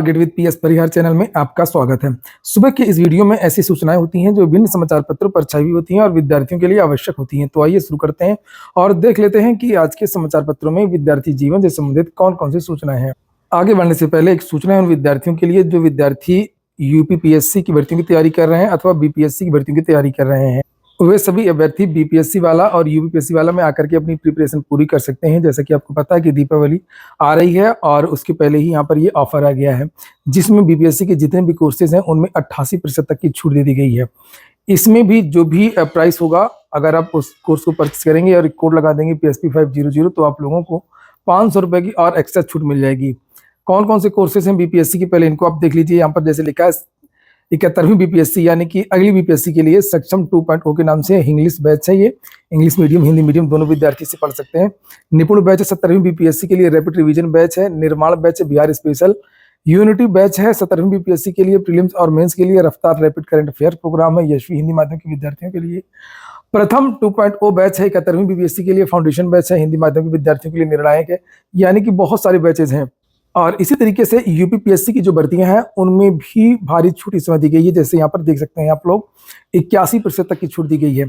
Gate with PS Parihar channel में आपका स्वागत है। सुबह की इस वीडियो में ऐसी सूचनाएं होती हैं जो विभिन्न समाचार पत्रों पर छाई होती हैं और विद्यार्थियों के लिए आवश्यक होती हैं। तो आइए शुरू करते हैं और देख लेते हैं कि आज के समाचार पत्रों में विद्यार्थी जीवन से संबंधित कौन कौन सी सूचनाएं हैं। आगे बढ़ने से पहले एक सूचना है उन विद्यार्थियों के लिए जो विद्यार्थी यूपीपीएससी की भर्तियों की तैयारी कर रहे हैं अथवा बीपीएससी की भर्तियों की तैयारी कर रहे हैं। वे सभी अभ्यर्थी बीपीएससी वाला और यूपीपीएससी वाला में आकर के अपनी प्रिपरेशन पूरी कर सकते हैं। जैसा कि आपको पता है कि दीपावली आ रही है और उसके पहले ही यहाँ पर ये ऑफर आ गया है जिसमें बीपीएससी के जितने भी कोर्सेज हैं उनमें 88% तक की छूट दे दी गई है। इसमें भी जो भी प्राइस होगा, अगर आप उस कोर्स को परचेस करेंगे और एक कोड लगा देंगे PSP500 तो आप लोगों को 500 रुपये की और एक्स्ट्रा छूट मिल जाएगी। कौन कौन से कोर्सेज हैं बीपीएससी के, पहले इनको आप देख लीजिए। यहाँ पर जैसे लिखा है 71वीं बीपीएससी यानी कि अगली बीपीएससी के लिए सक्षम 2.0 के नाम से इंग्लिश बैच है। ये इंग्लिश मीडियम हिंदी मीडियम दोनों विद्यार्थी से पढ़ सकते हैं। निपुण बैच है 70वीं बीपीएससी के लिए, रैपिड रिवीजन बैच है, निर्माण बैच है बिहार स्पेशल, यूनिटी बैच है 70वीं बीपीएससी के लिए, प्रीलिम्स और मेंस के लिए, रफ्तार रैपिड करंट अफेयर प्रोग्राम है यशवी हिंदी माध्यम के विद्यार्थियों के लिए, प्रथम 2.0 बैच है 71वीं बीपीएससी के लिए, फाउंडेशन बैच है हिंदी माध्यम के विद्यार्थियों के लिए, निर्णायक है। यानी कि बहुत सारे बैचेज हैं। और इसी तरीके से यूपीपीएससी की जो भर्तियां हैं उनमें भी भारी छूट इस समय दी गई है। जैसे यहाँ पर देख सकते हैं आप लोग 81% तक की छूट दी गई है।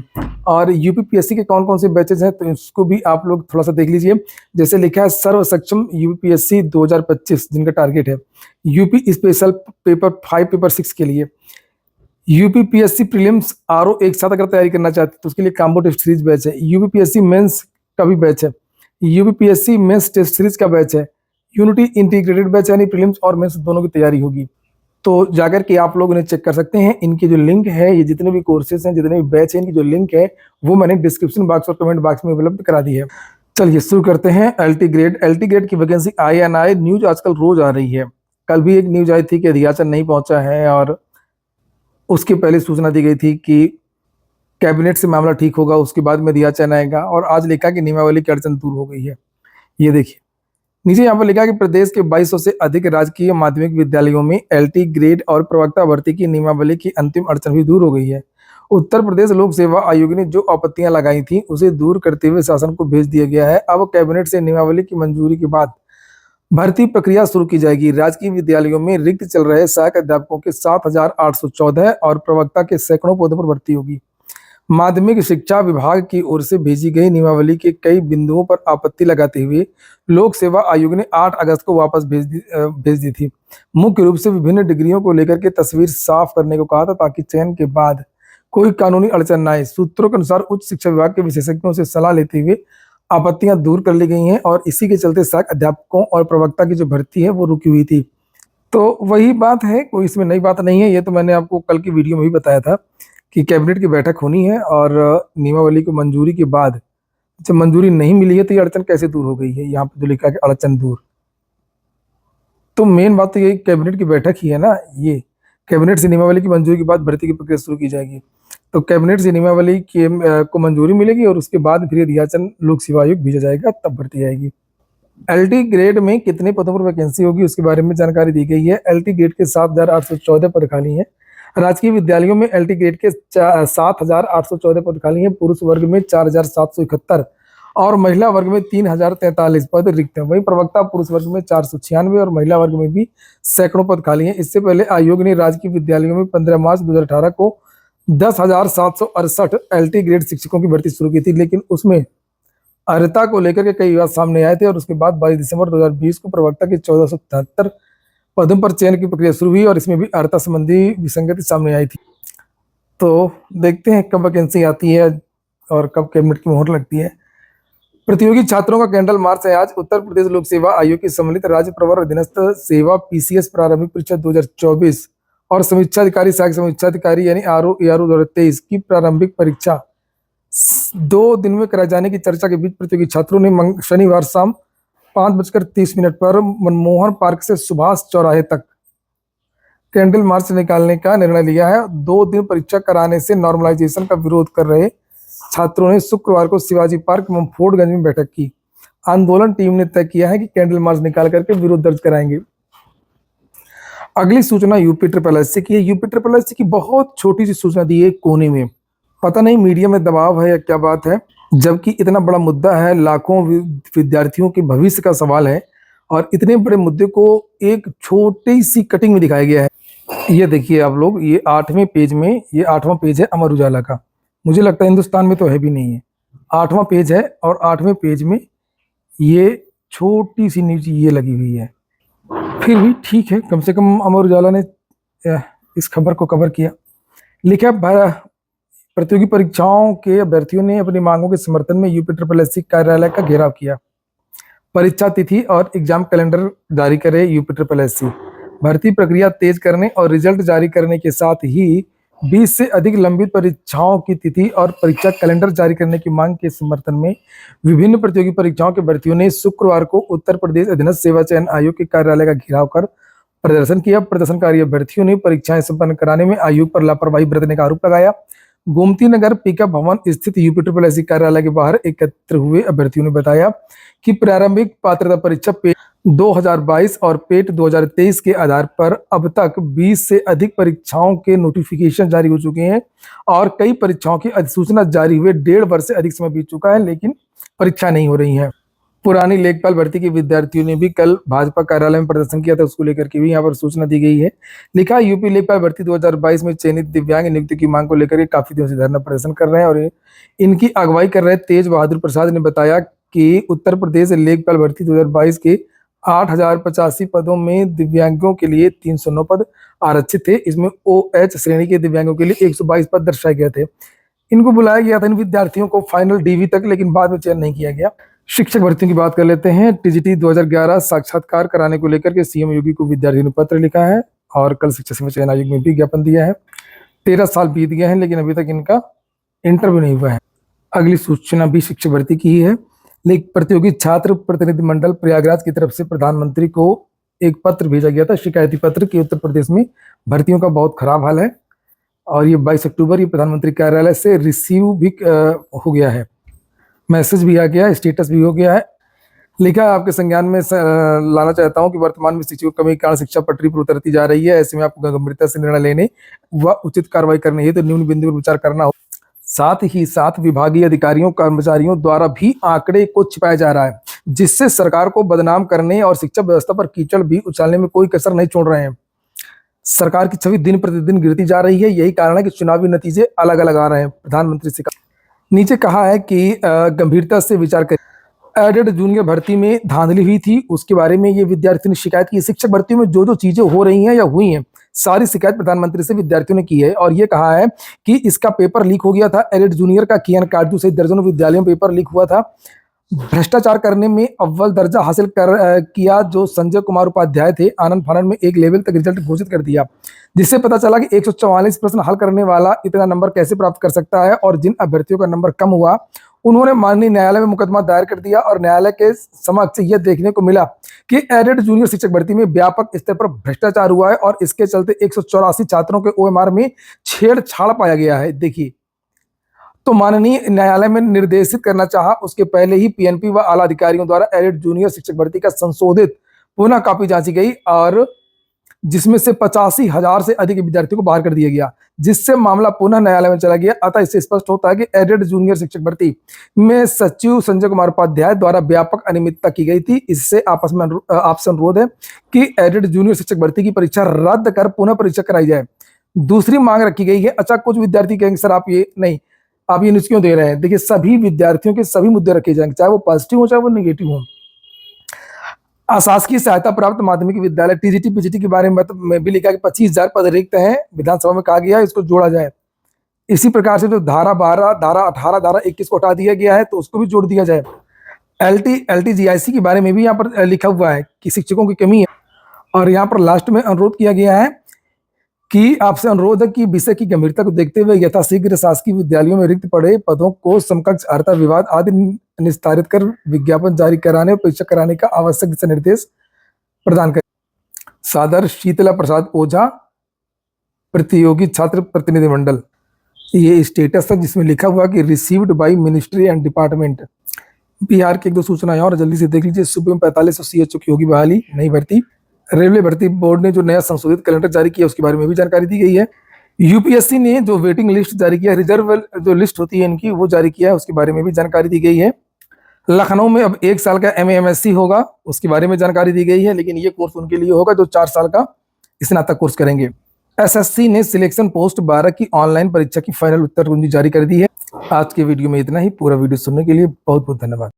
और यूपीपीएससी के कौन कौन से बैचेज हैं तो इसको भी आप लोग थोड़ा सा देख लीजिए। जैसे लिखा है सर्व सक्षम यूपीपीएससी 2025 जिनका टारगेट है, यूपी स्पेशल पेपर 5 पेपर 6 के लिए, यूपीपीएससी प्रीलिम्स आरओ एक साथ अगर तैयारी करना चाहते हैं तो उसके लिए कॉम्बो टेस्ट सीरीज बैच है, यूपीपीएससी मेंस का भी बैच है, यूपीपीएससी मेंस टेस्ट सीरीज का बैच है, यूनिटी इंटीग्रेटेड बैच यानी प्रीलिम्स और मेंस दोनों की तैयारी होगी। तो जाकर के आप लोग उन्हें चेक कर सकते हैं। इनके जो लिंक है, ये जितने भी कोर्सेज हैं, जितने भी बैच हैं, इनकी जो लिंक है वो मैंने डिस्क्रिप्शन बॉक्स और कमेंट बॉक्स में उपलब्ध करा दी है। चलिए शुरू करते हैं। एलटी ग्रेड की वैकेंसी आई या ना आए, न्यूज आजकल रोज आ रही है। कल भी एक न्यूज आई थी कि अधियाचन नहीं पहुंचा है और उसके पहले सूचना दी गई थी कि कैबिनेट से मामला ठीक होगा, उसके बाद में अधियाचन आएगा। और आज लिखा कि नियमावली की अड़चन दूर हो गई है। ये देखिए नीचे यहाँ पर लिखा कि प्रदेश के 2200 से अधिक राजकीय माध्यमिक विद्यालयों में एलटी ग्रेड और प्रवक्ता भर्ती की नियमावली की अंतिम अड़चन भी दूर हो गई है। उत्तर प्रदेश लोक सेवा आयोग ने जो आपत्तियां लगाई थी उसे दूर करते हुए शासन को भेज दिया गया है। अब कैबिनेट से नियमावली की मंजूरी के बाद भर्ती प्रक्रिया शुरू की जाएगी। राजकीय विद्यालयों में रिक्त चल रहे सहायक अध्यापकों के 7,814 और प्रवक्ता के सैकड़ों पदों पर भर्ती होगी। माध्यमिक शिक्षा विभाग की ओर से भेजी गई नियमावली के कई बिंदुओं पर आपत्ति लगाते हुए लोक सेवा आयोग ने 8 अगस्त को वापस भेज दी थी। मुख्य रूप से विभिन्न डिग्रियों को लेकर के तस्वीर साफ करने को कहा था ताकि चयन के बाद कोई कानूनी अड़चन न आए। सूत्रों के अनुसार उच्च शिक्षा विभाग के विशेषज्ञों से सलाह लेते हुए आपत्तियां दूर कर ली गई हैं और इसी के चलते सहायक अध्यापकों और प्रवक्ता की जो भर्ती है वो रुकी हुई थी। तो वही बात है, कोई इसमें नई बात नहीं है। ये तो मैंने आपको कल की वीडियो में भी बताया था कि कैबिनेट की बैठक होनी है और नियमावली को मंजूरी के बाद जब मंजूरी नहीं मिली है तो ये अड़चन कैसे दूर हो गई है। यहाँ पर जो लिखा है अड़चन दूर, तो मेन बात तो ये कैबिनेट की बैठक ही है ना। ये कैबिनेट से नियमावली की मंजूरी के बाद भर्ती की प्रक्रिया शुरू की जाएगी। तो कैबिनेट से नियमावली को मंजूरी मिलेगी और उसके बाद फिर अधियाचन लोक सेवा आयोग भेजा जाएगा, तब भर्ती आएगी। एलटी ग्रेड में कितने पदों पर वैकेंसी होगी उसके बारे में जानकारी दी गई है। एलटी ग्रेड के 7,814 पद खाली हैं। राजकीय विद्यालयों में एलटी ग्रेड के 7,814 पद खाली हैं। पुरुष वर्ग में 4,771 और महिला वर्ग में 3,043 पद रिक्त हैं। वहीं प्रवक्ता पुरुष वर्ग में 496 और महिला वर्ग में भी सैकड़ों पद खाली हैं। इससे पहले आयोग ने राजकीय विद्यालयों में 15 मार्च 2018 को 10,768 एलटी ग्रेड शिक्षकों की भर्ती शुरू की थी, लेकिन उसमें अर्हता को लेकर के कई विवाद सामने आए थे और उसके बाद 22 दिसंबर 2020 को प्रवक्ता के 1473 पदों पर चयन की प्रक्रिया शुरू हुई और इसमें भी अर्हता संबंधी विसंगति सामने आई थी। तो देखते हैं कब वैकेंसी आती है और कब कैबिनेट की मोहर लगती है। प्रतियोगी छात्रों का कैंडल मार्च है आज। उत्तर प्रदेश लोक सेवा आयोग की सम्मिलित राज्य प्रवर अधीनस्थ सेवा पीसीएस प्रारंभिक परीक्षा 2024 और समीक्षा अधिकारी सहायक समीक्षा अधिकारी यानी आरओ एआरओ 2023 की प्रारंभिक परीक्षा 2 दिन में कराए जाने की चर्चा के बीच प्रतियोगी छात्रों ने शनिवार शाम 5:30 पर मनमोहन पार्क से सुभाष चौराहे तक कैंडल मार्च निकालने का निर्णय लिया है। 2 दिन परीक्षा कराने से नॉर्मलाइजेशन का विरोध कर रहे छात्रों ने शुक्रवार को शिवाजी पार्क मंफोर्डगंज में बैठक की। आंदोलन टीम ने तय किया है कि कैंडल मार्च निकाल करके विरोध दर्ज कराएंगे। अगली सूचना यूपी ट्रिपल एससी की है। यूपी ट्रिपल एससी की बहुत छोटी सी सूचना दी है कोने में, पता नहीं मीडिया में दबाव है या क्या बात है, जबकि इतना बड़ा मुद्दा है, लाखों विद्यार्थियों के भविष्य का सवाल है और इतने बड़े मुद्दे को एक छोटी सी कटिंग में दिखाया गया है। ये देखिए आप लोग, ये 8वें पेज में, ये 8वां पेज है अमर उजाला का। मुझे लगता है हिंदुस्तान में तो है भी नहीं है। 8वां पेज है और 8वें पेज में ये छोटी सी न्यूज ये लगी हुई है। फिर भी ठीक है, कम से कम अमर उजाला ने इस खबर को कवर किया। लिखा, प्रतियोगी परीक्षाओं के अभ्यर्थियों ने अपनी मांगों के समर्थन में यूपी ट्रिपल एससी कार्यालय का घेराव किया। परीक्षा तिथि और एग्जाम कैलेंडर जारी करे यूपी ट्रिपल एससी। भर्ती प्रक्रिया तेज करने और रिजल्ट जारी करने के साथ ही 20 से अधिक लंबित परीक्षाओं की तिथि और परीक्षा कैलेंडर जारी करने की मांग के समर्थन में विभिन्न प्रतियोगी परीक्षाओं के भर्तियों ने शुक्रवार को उत्तर प्रदेश अधीनस्थ सेवा चयन आयोग के कार्यालय का घेराव कर प्रदर्शन किया। प्रदर्शनकारी अभ्यर्थियों ने परीक्षाएं संपन्न कराने में आयोग पर लापरवाही बरतने का आरोप लगाया। गोमती नगर पिकअप भवन स्थित यूपी ट्रिपल एससी कार्यालय के बाहर एकत्र हुए अभ्यर्थियों ने बताया कि प्रारंभिक पात्रता परीक्षा पेट 2022 और पेट 2023 के आधार पर अब तक 20 से अधिक परीक्षाओं के नोटिफिकेशन जारी हो चुके हैं और कई परीक्षाओं की अधिसूचना जारी हुए 1.5 वर्ष से अधिक समय बीत चुका है, लेकिन परीक्षा नहीं हो रही है। पुरानी लेखपाल भर्ती के विद्यार्थियों ने भी कल भाजपा कार्यालय में प्रदर्शन किया था, उसको लेकर के भी यहाँ पर सूचना दी गई है। लिखा, यूपी लेखपाल भर्ती 2022 में चयनित दिव्यांग नियुक्ति की मांग को लेकर के काफी दिनों से धरना प्रदर्शन कर रहे हैं और इनकी अगुवाई कर रहे तेज बहादुर प्रसाद ने बताया कि उत्तर प्रदेश लेखपाल भर्ती 2022 के 8,085 पदों में दिव्यांगों के लिए 309 पद आरक्षित थे। इसमें OH श्रेणी के दिव्यांगों के लिए 122 पद दर्शाए गए थे। इनको बुलाया गया था इन विद्यार्थियों को फाइनल DV तक, लेकिन बाद में चयन नहीं किया गया। शिक्षक भर्तियों की बात कर लेते हैं। TGT 2011 साक्षात्कार कराने को लेकर के CM योगी को विद्यार्थियों ने पत्र लिखा है और कल शिक्षक सेवा चयन आयोग में भी ज्ञापन दिया है। 13 साल बीत गए हैं लेकिन अभी तक इनका इंटरव्यू नहीं हुआ है। अगली सूचना भी शिक्षक भर्ती की ही है। लेकिन प्रतियोगी छात्र प्रतिनिधिमंडल प्रयागराज की तरफ से प्रधानमंत्री को एक पत्र भेजा गया था, शिकायती पत्र, कि उत्तर प्रदेश में भर्तियों का बहुत खराब हाल है और ये 22 अक्टूबर ये प्रधानमंत्री कार्यालय से रिसीव भी हो गया है। मैसेज भी आ गया, स्टेटस भी हो गया है। लिखा है, आपके संज्ञान में लाना चाहता हूं कि वर्तमान में शिक्षकों की कमी के कारण शिक्षा पटरी पर उतरती जा रही है। ऐसे में आपको गंभीरता से निर्णय लेने व उचित कार्रवाई करनी है तो न्यून बिंदु पर विचार करना हो। साथ ही साथ विभागीय अधिकारियों कर्मचारियों द्वारा भी आंकड़े को छिपाया जा रहा है, जिससे सरकार को बदनाम करने और शिक्षा व्यवस्था पर कीचड़ भी उछालने में कोई कसर नहीं छोड़ रहे हैं। सरकार की छवि दिन प्रतिदिन गिरती जा रही है, यही कारण है कि चुनावी नतीजे अलग अलग आ रहे हैं। प्रधानमंत्री से नीचे कहा है कि गंभीरता से विचार करें। एडेड जूनियर भर्ती में धांधली हुई थी, उसके बारे में ये विद्यार्थी ने शिकायत की। शिक्षक भर्ती में जो जो चीजें हो रही हैं या हुई हैं, सारी शिकायत प्रधानमंत्री से विद्यार्थियों ने की है और ये कहा है कि इसका पेपर लीक हो गया था। एडेड जूनियर का कियान काटजू सहित दर्जनों विद्यालयों में पेपर लीक हुआ था। भ्रष्टाचार करने में अव्वल दर्जा हासिल किया जो संजय कुमार उपाध्याय थे, आनंद फानन में एक लेवल तक रिजल्ट घोषित कर दिया, जिससे पता चला कि 144 प्रश्न हल करने वाला इतना नंबर कैसे प्राप्त कर सकता है। और जिन अभ्यर्थियों का नंबर कम हुआ उन्होंने माननीय न्यायालय में मुकदमा दायर कर दिया और न्यायालय के समक्ष यह देखने को मिला कि एडेड जूनियर शिक्षक भर्ती में व्यापक स्तर पर भ्रष्टाचार हुआ है और इसके चलते 184 छात्रों के OMR में छेड़छाड़ पाया गया है। देखिए, तो माननीय न्यायालय में निर्देशित करना चाहा, उसके पहले ही PNP व आला अधिकारियों द्वारा एडेड जूनियर शिक्षक भर्ती का संशोधित पुनः कॉपी जांची गई और जिसमें से 85,000 से अधिक विद्यार्थियों को बाहर कर दिया गया, जिससे मामला पुनः न्यायालय में चला गया। अतः इससे स्पष्ट होता है कि एडेड जूनियर शिक्षक भर्ती में सचिव संजय कुमार उपाध्याय द्वारा व्यापक अनियमितता की गई थी। इससे आपसे अनुरोध है कि एडेड जूनियर शिक्षक भर्ती की परीक्षा रद्द कर पुनः परीक्षा कराई जाए। दूसरी मांग रखी गई है। अच्छा, कुछ विद्यार्थी कहेंगे सर आप ये न्यूज क्यों दे रहे हैं? देखिए, सभी विद्यार्थियों के सभी मुद्दे रखे जाएंगे, चाहे वो पॉजिटिव हो चाहे वो निगेटिव हो। अशासकीय सहायता प्राप्त माध्यमिक विद्यालय TGT PGT के बारे में भी लिखा कि 25,000 पद रिक्त हैं, विधानसभा में कहा गया है इसको जोड़ा जाए। इसी प्रकार से जो धारा 12, धारा 18, धारा 21 को हटा दिया गया है तो उसको भी जोड़ दिया जाए। LTGIC के बारे में भी यहाँ पर लिखा हुआ है कि शिक्षकों की कमी है और यहाँ पर लास्ट में अनुरोध किया गया है कि आपसे अनुरोध है कि विषय की गंभीरता को देखते हुए यथाशीघ्र शासकीय विद्यालयों में रिक्त पड़े पदों को समकक्ष अर्था विवाद आदि निस्तारित कर विज्ञापन जारी कराने और परीक्षा कराने का आवश्यक दिशा निर्देश प्रदान करें। सादर शीतला प्रसाद ओझा, प्रतियोगी छात्र प्रतिनिधिमंडल। ये स्टेटस था जिसमें लिखा हुआ कि received by ministry and department. Bihar की एक दो सूचनाएं और जल्दी से देख लीजिए। सूबे में 45 CHO की होगी बहाली, नई भर्ती। रेलवे भर्ती बोर्ड ने जो नया संशोधित कैलेंडर जारी किया उसके बारे में भी जानकारी दी गई है। UPSC ने जो वेटिंग लिस्ट जारी किया, रिजर्व जो लिस्ट होती है इनकी, वो जारी किया है, उसके बारे में भी जानकारी दी गई है। लखनऊ में अब 1 साल का MA MSc होगा, उसके बारे में जानकारी दी गई है, लेकिन ये कोर्स उनके लिए होगा जो 4 साल का स्नातक कोर्स करेंगे। SSC ने सिलेक्शन पोस्ट 12 की ऑनलाइन परीक्षा की फाइनल उत्तर कुंजी जारी कर दी है। आज के वीडियो में इतना ही। पूरा वीडियो सुनने के लिए बहुत बहुत धन्यवाद।